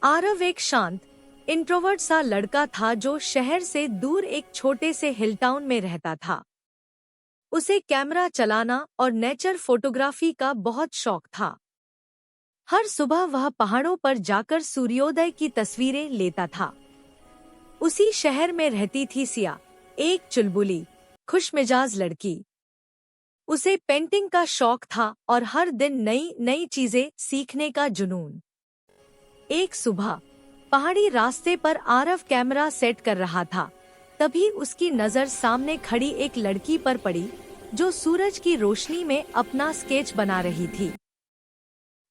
आरव एक शांत, इंट्रोवर्ट सा लड़का था जो शहर से दूर एक छोटे से हिल टाउन में रहता था। उसे कैमरा चलाना और नेचर फोटोग्राफी का बहुत शौक था। हर सुबह वह पहाड़ों पर जाकर सूर्योदय की तस्वीरें लेता था। उसी शहर में रहती थी सिया, एक चुलबुली, खुशमिजाज लड़की। उसे पेंटिंग का शौक था और हर दिन नई नई चीजें सीखने का जुनून। एक सुबह पहाड़ी रास्ते पर आरव कैमरा सेट कर रहा था। तभी उसकी नजर सामने खड़ी एक लड़की पर पड़ी जो सूरज की रोशनी में अपना स्केच बना रही थी।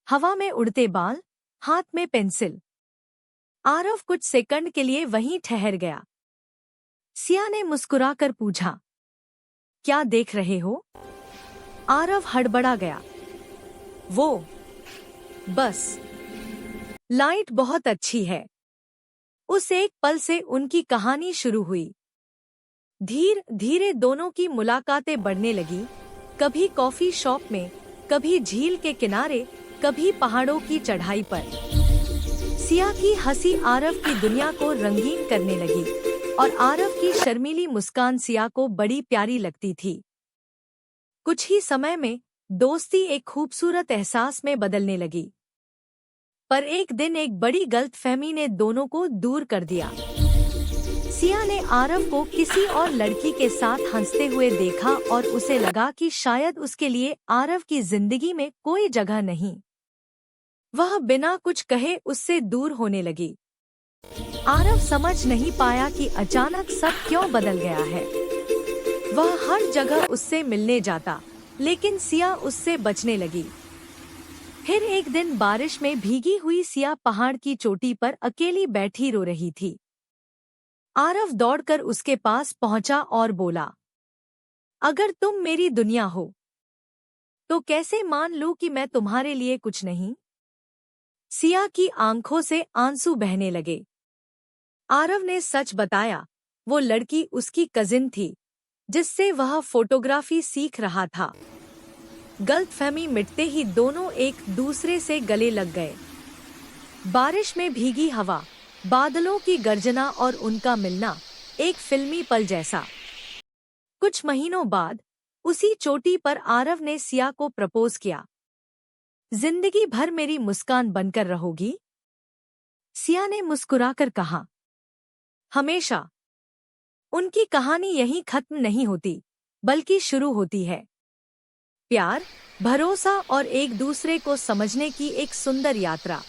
हवा में उड़ते बाल, हाथ में पेंसिल। आरव कुछ सेकंड के लिए वहीं ठहर गया। सिया ने मुस्कुराकर पूछा, क्या देख रहे हो? आरव हड़बड़ा गया। वो बस लाइट बहुत अच्छी है। उस एक पल से उनकी कहानी शुरू हुई। धीरे धीरे दोनों की मुलाकातें बढ़ने लगी, कभी कॉफी शॉप में, कभी झील के किनारे, कभी पहाड़ों की चढ़ाई पर। सिया की हंसी आरव की दुनिया को रंगीन करने लगी और आरव की शर्मीली मुस्कान सिया को बड़ी प्यारी लगती थी। कुछ ही समय में दोस्ती एक खूबसूरत एहसास में बदलने लगी। पर एक दिन एक बड़ी गलतफहमी ने दोनों को दूर कर दिया। सिया ने आरव को किसी और लड़की के साथ हंसते हुए देखा और उसे लगा कि शायद उसके लिए आरव की जिंदगी में कोई जगह नहीं। वह बिना कुछ कहे उससे दूर होने लगी। आरव समझ नहीं पाया कि अचानक सब क्यों बदल गया है। वह हर जगह उससे मिलने जाता, लेकिन सिया उससे बचने लगी। फिर एक दिन बारिश में भीगी हुई सिया पहाड़ की चोटी पर अकेली बैठी रो रही थी। आरव दौड़कर उसके पास पहुंचा और बोला, अगर तुम मेरी दुनिया हो, तो कैसे मान लूं कि मैं तुम्हारे लिए कुछ नहीं? सिया की आंखों से आंसू बहने लगे। आरव ने सच बताया, वो लड़की उसकी कजिन थी, जिससे वह फोटोग्राफी सीख रहा था। गलतफहमी मिटते ही दोनों एक दूसरे से गले लग गए। बारिश में भीगी हवा, बादलों की गर्जना और उनका मिलना, एक फिल्मी पल जैसा। कुछ महीनों बाद उसी चोटी पर आरव ने सिया को प्रपोज किया। जिंदगी भर मेरी मुस्कान बनकर रहोगी? सिया ने मुस्कुराकर कहा, हमेशा। उनकी कहानी यहीं खत्म नहीं होती, बल्कि शुरू होती है। प्यार, भरोसा और एक दूसरे को समझने की एक सुंदर यात्रा।